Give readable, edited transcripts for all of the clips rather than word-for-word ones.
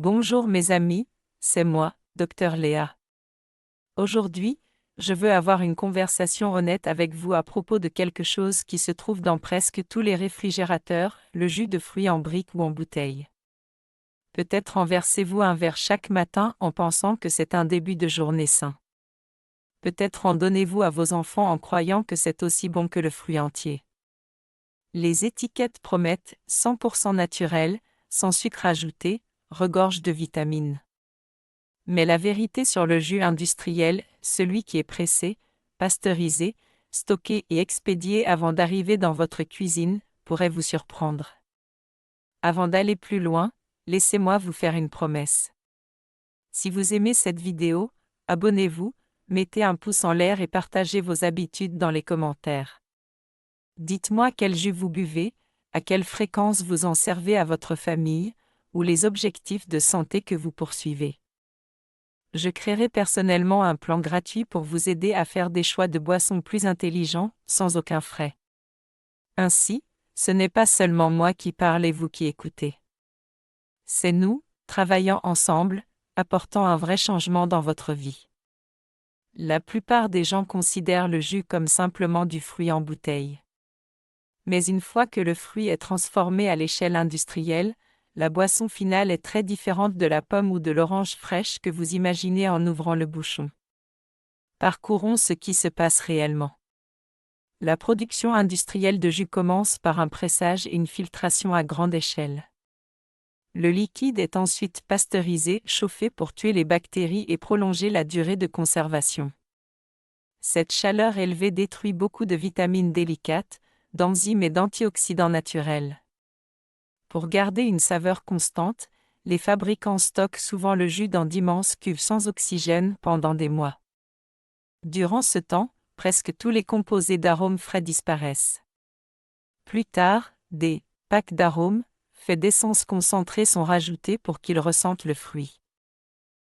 Bonjour mes amis, c'est moi, Dr Léa. Aujourd'hui, je veux avoir une conversation honnête avec vous à propos de quelque chose qui se trouve dans presque tous les réfrigérateurs, le jus de fruits en brique ou en bouteille. Peut-être en versez-vous un verre chaque matin en pensant que c'est un début de journée sain. Peut-être en donnez-vous à vos enfants en croyant que c'est aussi bon que le fruit entier. Les étiquettes promettent 100% naturel, sans sucre ajouté, regorge de vitamines. Mais la vérité sur le jus industriel, celui qui est pressé, pasteurisé, stocké et expédié avant d'arriver dans votre cuisine, pourrait vous surprendre. Avant d'aller plus loin, laissez-moi vous faire une promesse. Si vous aimez cette vidéo, abonnez-vous, mettez un pouce en l'air et partagez vos habitudes dans les commentaires. Dites-moi quel jus vous buvez, à quelle fréquence vous en servez à votre famille, ou les objectifs de santé que vous poursuivez. Je créerai personnellement un plan gratuit pour vous aider à faire des choix de boissons plus intelligents, sans aucun frais. Ainsi, ce n'est pas seulement moi qui parle et vous qui écoutez. C'est nous, travaillant ensemble, apportant un vrai changement dans votre vie. La plupart des gens considèrent le jus comme simplement du fruit en bouteille. Mais une fois que le fruit est transformé à l'échelle industrielle, la boisson finale est très différente de la pomme ou de l'orange fraîche que vous imaginez en ouvrant le bouchon. Parcourons ce qui se passe réellement. La production industrielle de jus commence par un pressage et une filtration à grande échelle. Le liquide est ensuite pasteurisé, chauffé pour tuer les bactéries et prolonger la durée de conservation. Cette chaleur élevée détruit beaucoup de vitamines délicates, d'enzymes et d'antioxydants naturels. Pour garder une saveur constante, les fabricants stockent souvent le jus dans d'immenses cuves sans oxygène pendant des mois. Durant ce temps, presque tous les composés d'arômes frais disparaissent. Plus tard, des packs d'arômes, faits d'essence concentrée sont rajoutés pour qu'ils ressentent le fruit.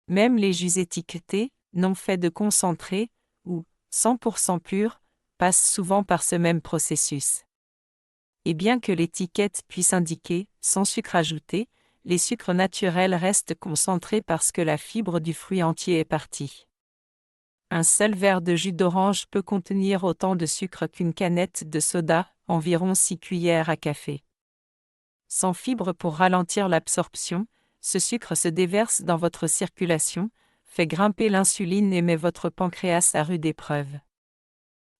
Même les jus étiquetés, non faits de concentré, ou 100% purs, passent souvent par ce même processus. Et bien que l'étiquette puisse indiquer « sans sucre ajouté », les sucres naturels restent concentrés parce que la fibre du fruit entier est partie. Un seul verre de jus d'orange peut contenir autant de sucre qu'une canette de soda, environ 6 cuillères à café. Sans fibre pour ralentir l'absorption, ce sucre se déverse dans votre circulation, fait grimper l'insuline et met votre pancréas à rude épreuve.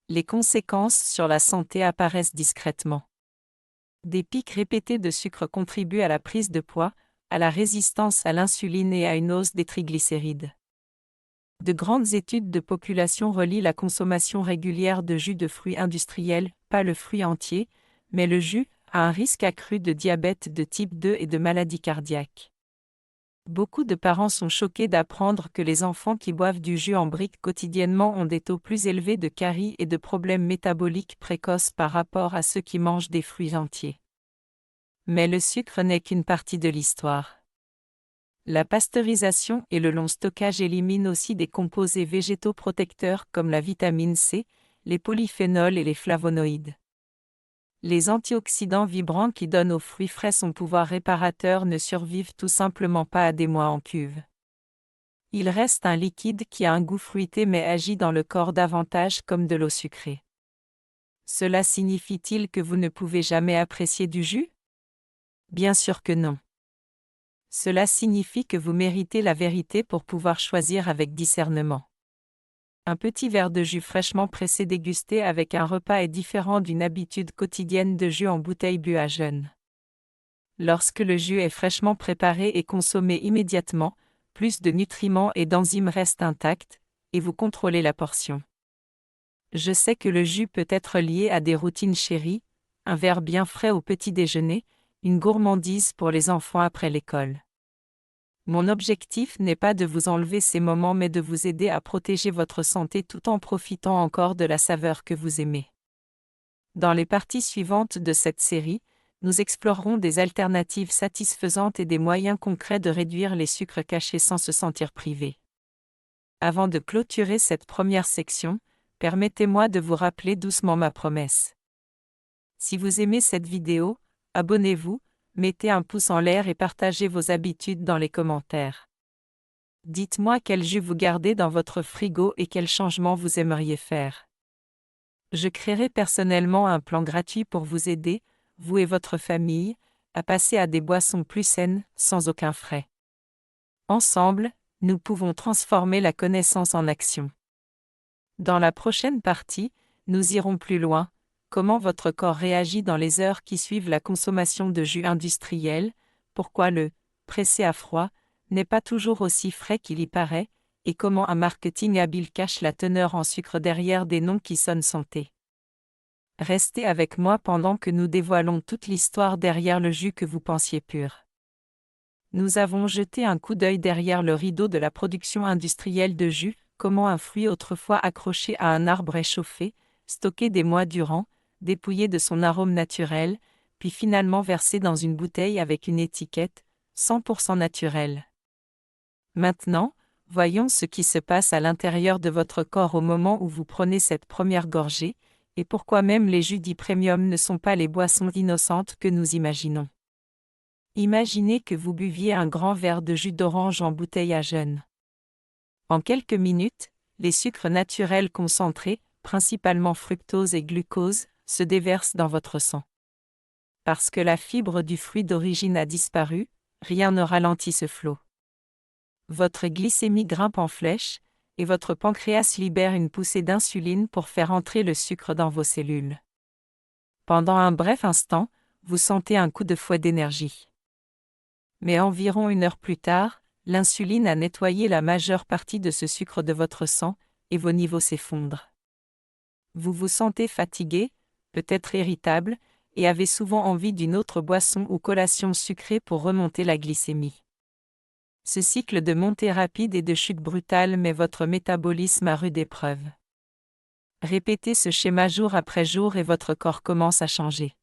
Les conséquences sur la santé apparaissent discrètement. Des pics répétés de sucre contribuent à la prise de poids, à la résistance à l'insuline et à une hausse des triglycérides. De grandes études de population relient la consommation régulière de jus de fruits industriels, pas le fruit entier, mais le jus, à un risque accru de diabète de type 2 et de maladies cardiaques. Beaucoup de parents sont choqués d'apprendre que les enfants qui boivent du jus en brique quotidiennement ont des taux plus élevés de caries et de problèmes métaboliques précoces par rapport à ceux qui mangent des fruits entiers. Mais le sucre n'est qu'une partie de l'histoire. La pasteurisation et le long stockage éliminent aussi des composés végétaux protecteurs comme la vitamine C, les polyphénols et les flavonoïdes. Les antioxydants vibrants qui donnent aux fruits frais son pouvoir réparateur ne survivent tout simplement pas à des mois en cuve. Il reste un liquide qui a un goût fruité mais agit dans le corps davantage comme de l'eau sucrée. Cela signifie-t-il que vous ne pouvez jamais apprécier du jus? Bien sûr que non. Cela signifie que vous méritez la vérité pour pouvoir choisir avec discernement. Un petit verre de jus fraîchement pressé dégusté avec un repas est différent d'une habitude quotidienne de jus en bouteille bu à jeun. Lorsque le jus est fraîchement préparé et consommé immédiatement, plus de nutriments et d'enzymes restent intacts, et vous contrôlez la portion. Je sais que le jus peut être lié à des routines chéries, un verre bien frais au petit déjeuner, une gourmandise pour les enfants après l'école. Mon objectif n'est pas de vous enlever ces moments mais de vous aider à protéger votre santé tout en profitant encore de la saveur que vous aimez. Dans les parties suivantes de cette série, nous explorerons des alternatives satisfaisantes et des moyens concrets de réduire les sucres cachés sans se sentir privé. Avant de clôturer cette première section, permettez-moi de vous rappeler doucement ma promesse. Si vous aimez cette vidéo, abonnez-vous, Mettez un pouce en l'air et partagez vos habitudes dans les commentaires. Dites-moi quel jus vous gardez dans votre frigo et quels changements vous aimeriez faire. Je créerai personnellement un plan gratuit pour vous aider, vous et votre famille, à passer à des boissons plus saines, sans aucun frais. Ensemble, nous pouvons transformer la connaissance en action. Dans la prochaine partie, nous irons plus loin. Comment votre corps réagit dans les heures qui suivent la consommation de jus industriels, pourquoi le « pressé à froid » n'est pas toujours aussi frais qu'il y paraît, et comment un marketing habile cache la teneur en sucre derrière des noms qui sonnent santé. Restez avec moi pendant que nous dévoilons toute l'histoire derrière le jus que vous pensiez pur. Nous avons jeté un coup d'œil derrière le rideau de la production industrielle de jus, comment un fruit autrefois accroché à un arbre est chauffé, stocké des mois durant, dépouillé de son arôme naturel, puis finalement versé dans une bouteille avec une étiquette 100% naturelle. Maintenant, voyons ce qui se passe à l'intérieur de votre corps au moment où vous prenez cette première gorgée, et pourquoi même les jus dits premium ne sont pas les boissons innocentes que nous imaginons. Imaginez que vous buviez un grand verre de jus d'orange en bouteille à jeune. En quelques minutes, les sucres naturels concentrés, principalement fructose et glucose, se déversent dans votre sang. Parce que la fibre du fruit d'origine a disparu, rien ne ralentit ce flot. Votre glycémie grimpe en flèche, et votre pancréas libère une poussée d'insuline pour faire entrer le sucre dans vos cellules. Pendant un bref instant, vous sentez un coup de fouet d'énergie. Mais environ 1 heure plus tard, l'insuline a nettoyé la majeure partie de ce sucre de votre sang, et vos niveaux s'effondrent. Vous vous sentez fatigué, peut-être irritable, et avez souvent envie d'une autre boisson ou collation sucrée pour remonter la glycémie. Ce cycle de montée rapide et de chute brutale met votre métabolisme à rude épreuve. Répétez ce schéma jour après jour et votre corps commence à changer.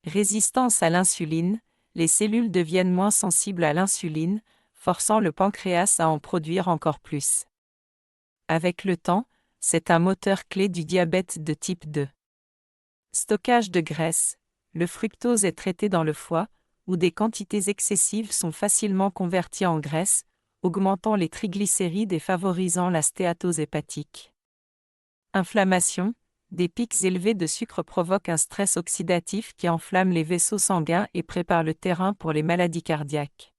Résistance à l'insuline, les cellules deviennent moins sensibles à l'insuline, forçant le pancréas à en produire encore plus. Avec le temps, c'est un moteur clé du diabète de type 2. Stockage de graisse, le fructose est traité dans le foie, où des quantités excessives sont facilement converties en graisse, augmentant les triglycérides et favorisant la stéatose hépatique. Inflammation, des pics élevés de sucre provoquent un stress oxydatif qui enflamme les vaisseaux sanguins et prépare le terrain pour les maladies cardiaques.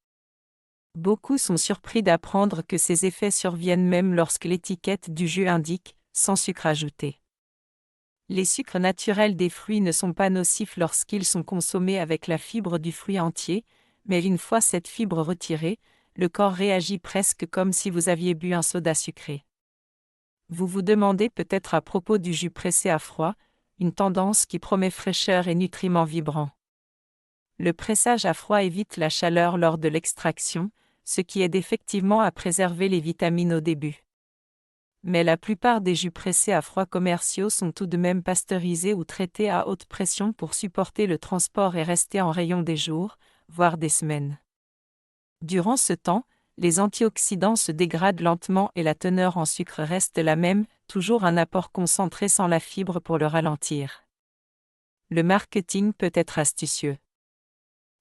Beaucoup sont surpris d'apprendre que ces effets surviennent même lorsque l'étiquette du jus indique « sans sucre ajouté ». Les sucres naturels des fruits ne sont pas nocifs lorsqu'ils sont consommés avec la fibre du fruit entier, mais une fois cette fibre retirée, le corps réagit presque comme si vous aviez bu un soda sucré. Vous vous demandez peut-être à propos du jus pressé à froid, une tendance qui promet fraîcheur et nutriments vibrants. Le pressage à froid évite la chaleur lors de l'extraction, ce qui aide effectivement à préserver les vitamines au début. Mais la plupart des jus pressés à froid commerciaux sont tout de même pasteurisés ou traités à haute pression pour supporter le transport et rester en rayon des jours, voire des semaines. Durant ce temps, les antioxydants se dégradent lentement et la teneur en sucre reste la même, toujours un apport concentré sans la fibre pour le ralentir. Le marketing peut être astucieux.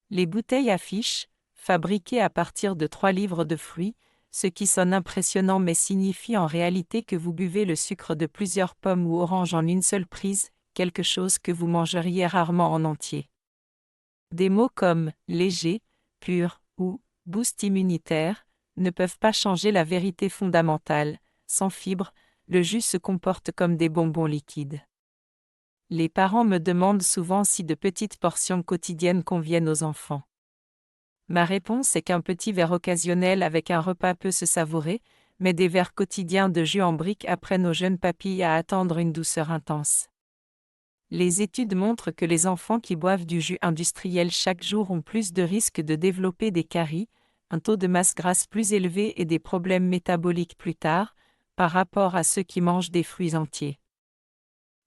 Les bouteilles affichent « fabriquées à partir de 3 livres de fruits », ce qui sonne impressionnant mais signifie en réalité que vous buvez le sucre de plusieurs pommes ou oranges en une seule prise, quelque chose que vous mangeriez rarement en entier. Des mots comme « léger »,« pur » ou « boost immunitaire » ne peuvent pas changer la vérité fondamentale. Sans fibres, le jus se comporte comme des bonbons liquides. Les parents me demandent souvent si de petites portions quotidiennes conviennent aux enfants. Ma réponse est qu'un petit verre occasionnel avec un repas peut se savourer, mais des verres quotidiens de jus en briques apprennent aux jeunes papilles à attendre une douceur intense. Les études montrent que les enfants qui boivent du jus industriel chaque jour ont plus de risques de développer des caries, un taux de masse grasse plus élevé et des problèmes métaboliques plus tard, par rapport à ceux qui mangent des fruits entiers.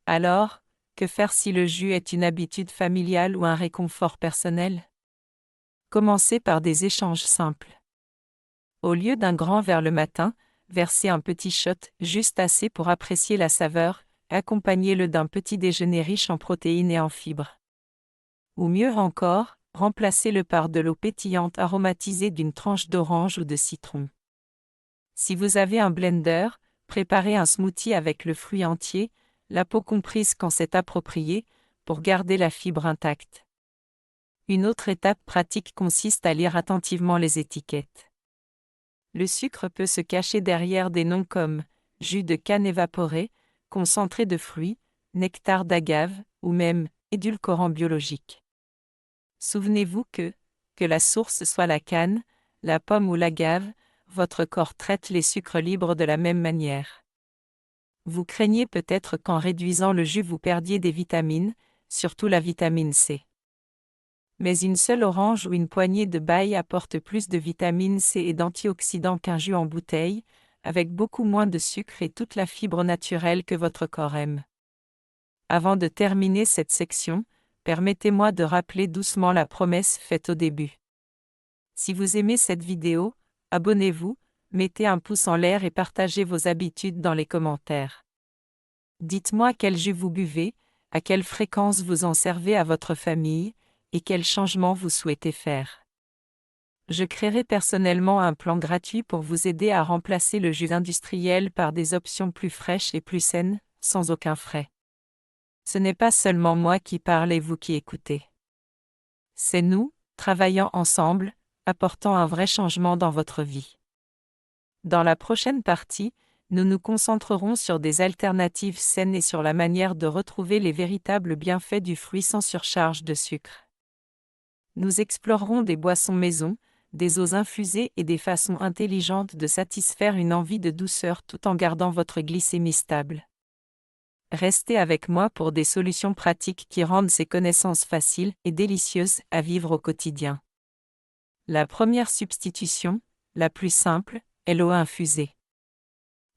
Alors, que faire si le jus est une habitude familiale ou un réconfort personnel ? Commencez par des échanges simples. Au lieu d'un grand verre le matin, versez un petit shot, juste assez pour apprécier la saveur, accompagnez-le d'un petit déjeuner riche en protéines et en fibres. Ou mieux encore, remplacez-le par de l'eau pétillante aromatisée d'une tranche d'orange ou de citron. Si vous avez un blender, préparez un smoothie avec le fruit entier, la peau comprise quand c'est approprié, pour garder la fibre intacte. Une autre étape pratique consiste à lire attentivement les étiquettes. Le sucre peut se cacher derrière des noms comme jus de canne évaporé, concentré de fruits, nectar d'agave, ou même édulcorant biologique. Souvenez-vous que la source soit la canne, la pomme ou l'agave, votre corps traite les sucres libres de la même manière. Vous craignez peut-être qu'en réduisant le jus vous perdiez des vitamines, surtout la vitamine C. Mais une seule orange ou une poignée de baille apporte plus de vitamine C et d'antioxydants qu'un jus en bouteille, avec beaucoup moins de sucre et toute la fibre naturelle que votre corps aime. Avant de terminer cette section, permettez-moi de rappeler doucement la promesse faite au début. Si vous aimez cette vidéo, abonnez-vous, mettez un pouce en l'air et partagez vos habitudes dans les commentaires. Dites-moi quel jus vous buvez, à quelle fréquence vous en servez à votre famille, et quels changements vous souhaitez faire. Je créerai personnellement un plan gratuit pour vous aider à remplacer le jus industriel par des options plus fraîches et plus saines, sans aucun frais. Ce n'est pas seulement moi qui parle et vous qui écoutez. C'est nous, travaillant ensemble, apportant un vrai changement dans votre vie. Dans la prochaine partie, nous nous concentrerons sur des alternatives saines et sur la manière de retrouver les véritables bienfaits du fruit sans surcharge de sucre. Nous explorerons des boissons maison, des eaux infusées et des façons intelligentes de satisfaire une envie de douceur tout en gardant votre glycémie stable. Restez avec moi pour des solutions pratiques qui rendent ces connaissances faciles et délicieuses à vivre au quotidien. La première substitution, la plus simple, est l'eau infusée.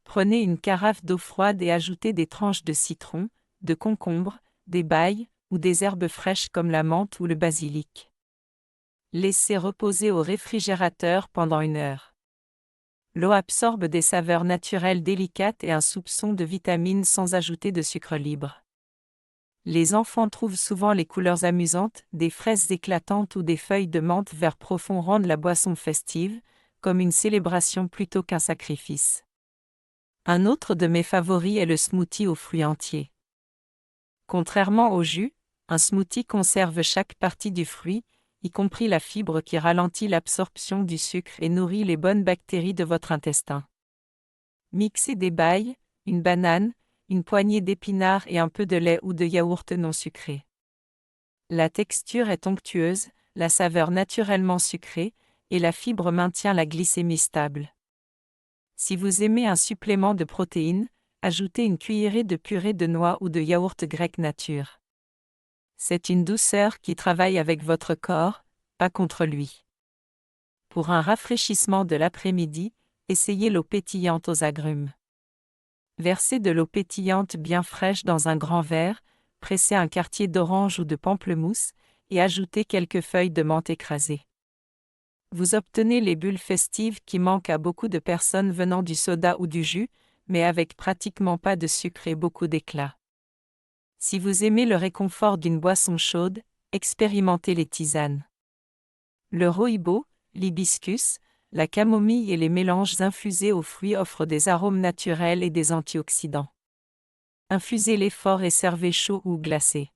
Prenez une carafe d'eau froide et ajoutez des tranches de citron, de concombre, des bailles ou des herbes fraîches comme la menthe ou le basilic. Laissez reposer au réfrigérateur pendant 1 heure. L'eau absorbe des saveurs naturelles délicates et un soupçon de vitamines sans ajouter de sucre libre. Les enfants trouvent souvent les couleurs amusantes, des fraises éclatantes ou des feuilles de menthe vert profond rendent la boisson festive, comme une célébration plutôt qu'un sacrifice. Un autre de mes favoris est le smoothie aux fruits entiers. Contrairement au jus, un smoothie conserve chaque partie du fruit, y compris la fibre qui ralentit l'absorption du sucre et nourrit les bonnes bactéries de votre intestin. Mixez des bailles, une banane, une poignée d'épinards et un peu de lait ou de yaourt non sucré. La texture est onctueuse, la saveur naturellement sucrée, et la fibre maintient la glycémie stable. Si vous aimez un supplément de protéines, ajoutez une cuillerée de purée de noix ou de yaourt grec nature. C'est une douceur qui travaille avec votre corps, pas contre lui. Pour un rafraîchissement de l'après-midi, essayez l'eau pétillante aux agrumes. Versez de l'eau pétillante bien fraîche dans un grand verre, pressez un quartier d'orange ou de pamplemousse, et ajoutez quelques feuilles de menthe écrasées. Vous obtenez les bulles festives qui manquent à beaucoup de personnes venant du soda ou du jus, mais avec pratiquement pas de sucre et beaucoup d'éclat. Si vous aimez le réconfort d'une boisson chaude, expérimentez les tisanes. Le rooibos, l'hibiscus, la camomille et les mélanges infusés aux fruits offrent des arômes naturels et des antioxydants. Infusez-les fort et servez chaud ou glacé.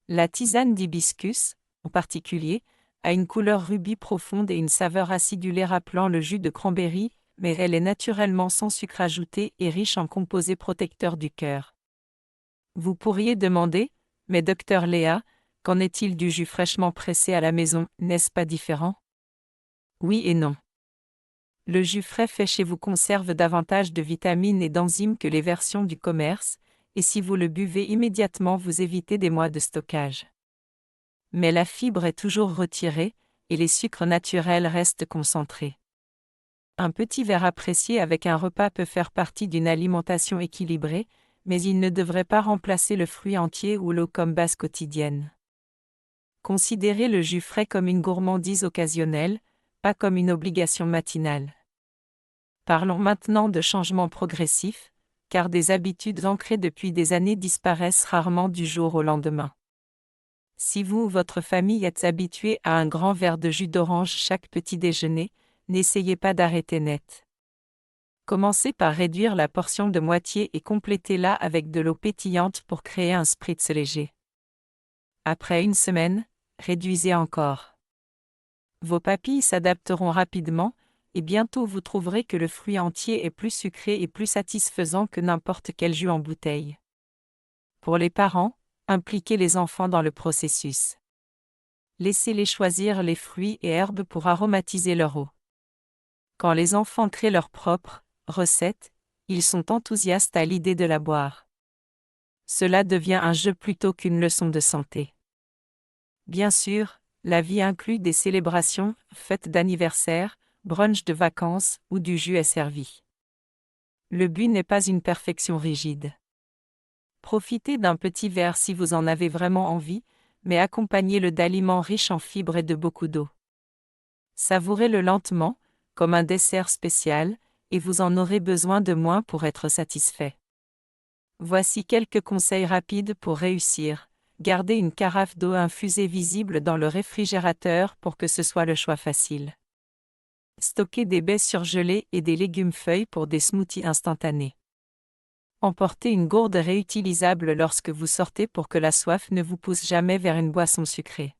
La tisane d'hibiscus, en particulier, a une couleur rubis profonde et une saveur acidulée rappelant le jus de cranberry, mais elle est naturellement sans sucre ajouté et riche en composés protecteurs du cœur. Vous pourriez demander, mais Dr Léa, qu'en est-il du jus fraîchement pressé à la maison, n'est-ce pas différent? Oui et non. Le jus frais fait chez vous conserve davantage de vitamines et d'enzymes que les versions du commerce, et si vous le buvez immédiatement vous évitez des mois de stockage. Mais la fibre est toujours retirée, et les sucres naturels restent concentrés. Un petit verre apprécié avec un repas peut faire partie d'une alimentation équilibrée, mais il ne devrait pas remplacer le fruit entier ou l'eau comme base quotidienne. Considérez le jus frais comme une gourmandise occasionnelle, pas comme une obligation matinale. Parlons maintenant de changements progressifs, car des habitudes ancrées depuis des années disparaissent rarement du jour au lendemain. Si vous ou votre famille êtes habitué à un grand verre de jus d'orange chaque petit déjeuner, n'essayez pas d'arrêter net. Commencez par réduire la portion de moitié et complétez-la avec de l'eau pétillante pour créer un spritz léger. Après une semaine, réduisez encore. Vos papilles s'adapteront rapidement, et bientôt vous trouverez que le fruit entier est plus sucré et plus satisfaisant que n'importe quel jus en bouteille. Pour les parents, impliquez les enfants dans le processus. Laissez-les choisir les fruits et herbes pour aromatiser leur eau. Quand les enfants créent leur propre recette, ils sont enthousiastes à l'idée de la boire. Cela devient un jeu plutôt qu'une leçon de santé. Bien sûr, la vie inclut des célébrations, fêtes d'anniversaire, brunch de vacances où du jus est servi. Le but n'est pas une perfection rigide. Profitez d'un petit verre si vous en avez vraiment envie, mais accompagnez-le d'aliments riches en fibres et de beaucoup d'eau. Savourez-le lentement, comme un dessert spécial, et vous en aurez besoin de moins pour être satisfait. Voici quelques conseils rapides pour réussir. Gardez une carafe d'eau infusée visible dans le réfrigérateur pour que ce soit le choix facile. Stockez des baies surgelées et des légumes-feuilles pour des smoothies instantanés. Emportez une gourde réutilisable lorsque vous sortez pour que la soif ne vous pousse jamais vers une boisson sucrée.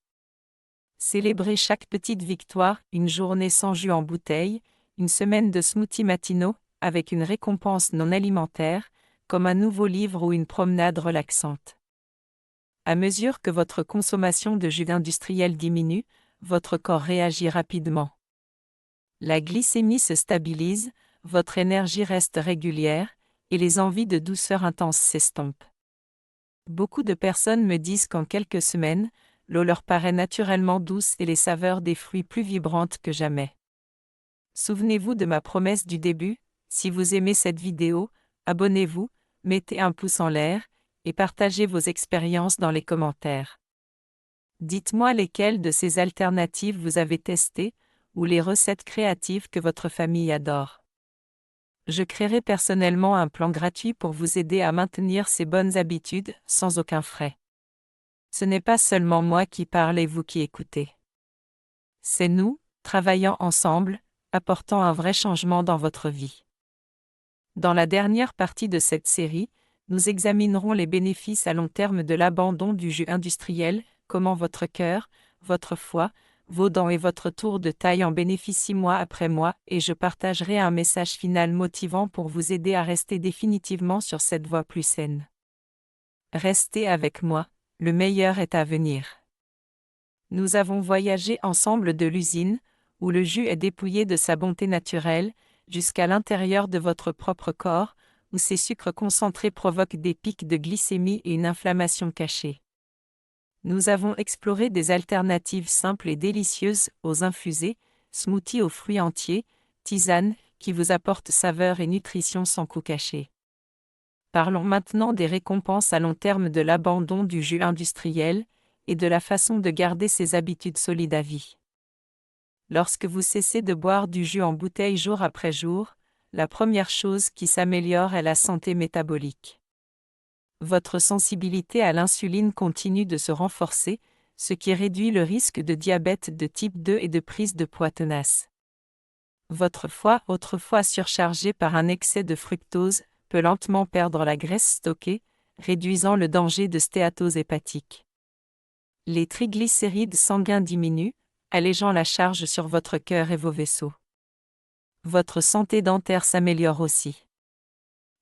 Célébrez chaque petite victoire, une journée sans jus en bouteille, une semaine de smoothies matinaux, avec une récompense non alimentaire, comme un nouveau livre ou une promenade relaxante. À mesure que votre consommation de jus industriel diminue, votre corps réagit rapidement. La glycémie se stabilise, votre énergie reste régulière, et les envies de douceur intense s'estompent. Beaucoup de personnes me disent qu'en quelques semaines, l'eau leur paraît naturellement douce et les saveurs des fruits plus vibrantes que jamais. Souvenez-vous de ma promesse du début, si vous aimez cette vidéo, abonnez-vous, mettez un pouce en l'air, et partagez vos expériences dans les commentaires. Dites-moi lesquelles de ces alternatives vous avez testées, ou les recettes créatives que votre famille adore. Je créerai personnellement un plan gratuit pour vous aider à maintenir ces bonnes habitudes, sans aucun frais. Ce n'est pas seulement moi qui parle et vous qui écoutez. C'est nous, travaillant ensemble, apportant un vrai changement dans votre vie. Dans la dernière partie de cette série, nous examinerons les bénéfices à long terme de l'abandon du jus industriel, comment votre cœur, votre foie, vos dents et votre tour de taille en bénéficient mois après mois, et je partagerai un message final motivant pour vous aider à rester définitivement sur cette voie plus saine. Restez avec moi, le meilleur est à venir. Nous avons voyagé ensemble de l'usine, où le jus est dépouillé de sa bonté naturelle, jusqu'à l'intérieur de votre propre corps, où ces sucres concentrés provoquent des pics de glycémie et une inflammation cachée. Nous avons exploré des alternatives simples et délicieuses aux infusés, smoothies aux fruits entiers, tisanes, qui vous apportent saveur et nutrition sans coût caché. Parlons maintenant des récompenses à long terme de l'abandon du jus industriel, et de la façon de garder ses habitudes solides à vie. Lorsque vous cessez de boire du jus en bouteille jour après jour, la première chose qui s'améliore est la santé métabolique. Votre sensibilité à l'insuline continue de se renforcer, ce qui réduit le risque de diabète de type 2 et de prise de poids tenace. Votre foie, autrefois surchargé par un excès de fructose, peut lentement perdre la graisse stockée, réduisant le danger de stéatose hépatique. Les triglycérides sanguins diminuent, allégeant la charge sur votre cœur et vos vaisseaux. Votre santé dentaire s'améliore aussi.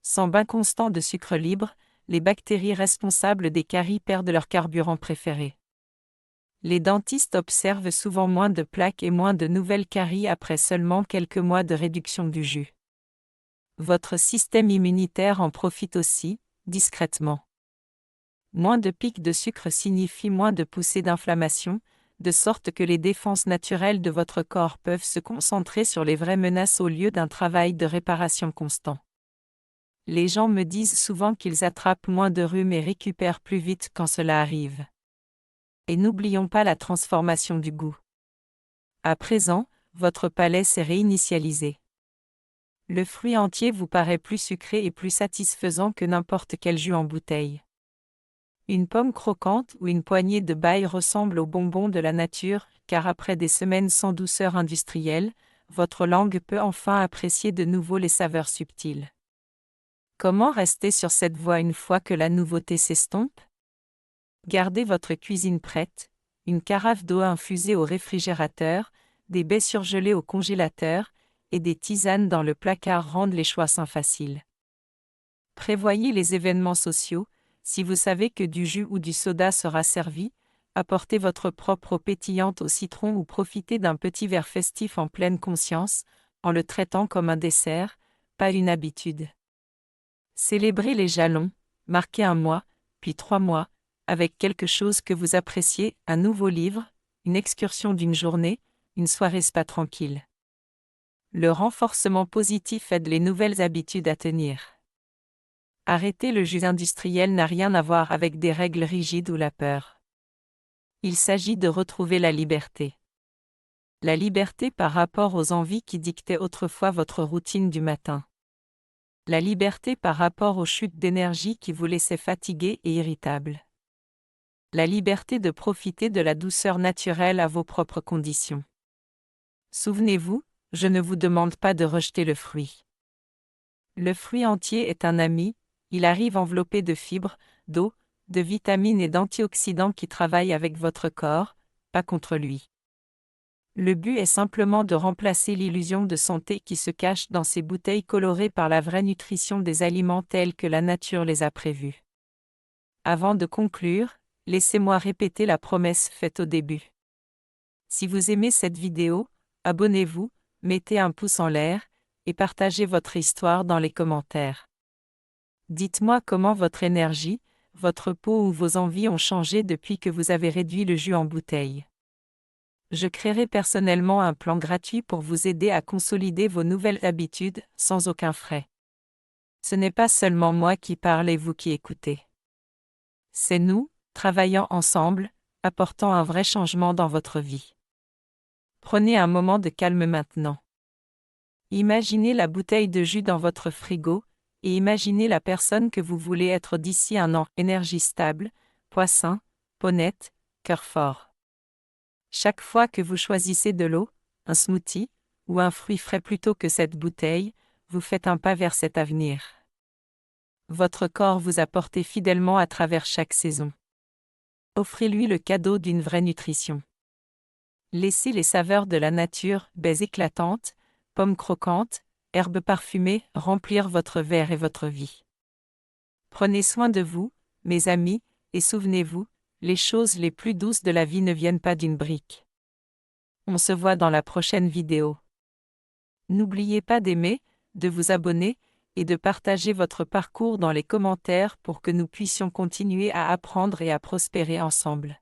Sans bain constant de sucre libre, les bactéries responsables des caries perdent leur carburant préféré. Les dentistes observent souvent moins de plaques et moins de nouvelles caries après seulement quelques mois de réduction du jus. Votre système immunitaire en profite aussi, discrètement. Moins de pics de sucre signifie moins de poussées d'inflammation, de sorte que les défenses naturelles de votre corps peuvent se concentrer sur les vraies menaces au lieu d'un travail de réparation constant. Les gens me disent souvent qu'ils attrapent moins de rhume et récupèrent plus vite quand cela arrive. Et n'oublions pas la transformation du goût. À présent, votre palais s'est réinitialisé. Le fruit entier vous paraît plus sucré et plus satisfaisant que n'importe quel jus en bouteille. Une pomme croquante ou une poignée de baille ressemble aux bonbons de la nature, car après des semaines sans douceur industrielle, votre langue peut enfin apprécier de nouveau les saveurs subtiles. Comment rester sur cette voie une fois que la nouveauté s'estompe? Gardez votre cuisine prête, une carafe d'eau infusée au réfrigérateur, des baies surgelées au congélateur, et des tisanes dans le placard rendent les choix sains faciles. Prévoyez les événements sociaux. Si vous savez que du jus ou du soda sera servi, apportez votre propre eau pétillante au citron ou profitez d'un petit verre festif en pleine conscience, en le traitant comme un dessert, pas une habitude. Célébrez les jalons, marquez un mois, puis 3 mois, avec quelque chose que vous appréciez, un nouveau livre, une excursion d'une journée, une soirée spa tranquille. Le renforcement positif aide les nouvelles habitudes à tenir. Arrêter le jus industriel n'a rien à voir avec des règles rigides ou la peur. Il s'agit de retrouver la liberté. La liberté par rapport aux envies qui dictaient autrefois votre routine du matin. La liberté par rapport aux chutes d'énergie qui vous laissaient fatigué et irritable. La liberté de profiter de la douceur naturelle à vos propres conditions. Souvenez-vous, je ne vous demande pas de rejeter le fruit. Le fruit entier est un ami, il arrive enveloppé de fibres, d'eau, de vitamines et d'antioxydants qui travaillent avec votre corps, pas contre lui. Le but est simplement de remplacer l'illusion de santé qui se cache dans ces bouteilles colorées par la vraie nutrition des aliments tels que la nature les a prévus. Avant de conclure, laissez-moi répéter la promesse faite au début. Si vous aimez cette vidéo, abonnez-vous, mettez un pouce en l'air, et partagez votre histoire dans les commentaires. Dites-moi comment votre énergie, votre peau ou vos envies ont changé depuis que vous avez réduit le jus en bouteille. Je créerai personnellement un plan gratuit pour vous aider à consolider vos nouvelles habitudes, sans aucun frais. Ce n'est pas seulement moi qui parle et vous qui écoutez. C'est nous, travaillant ensemble, apportant un vrai changement dans votre vie. Prenez un moment de calme maintenant. Imaginez la bouteille de jus dans votre frigo, et imaginez la personne que vous voulez être d'ici un an, énergie stable, poids sain, peau nette, cœur fort. Chaque fois que vous choisissez de l'eau, un smoothie, ou un fruit frais plutôt que cette bouteille, vous faites un pas vers cet avenir. Votre corps vous a porté fidèlement à travers chaque saison. Offrez-lui le cadeau d'une vraie nutrition. Laissez les saveurs de la nature, baies éclatantes, pommes croquantes, herbes parfumées, remplir votre verre et votre vie. Prenez soin de vous, mes amis, et souvenez-vous, les choses les plus douces de la vie ne viennent pas d'une brique. On se voit dans la prochaine vidéo. N'oubliez pas d'aimer, de vous abonner, et de partager votre parcours dans les commentaires pour que nous puissions continuer à apprendre et à prospérer ensemble.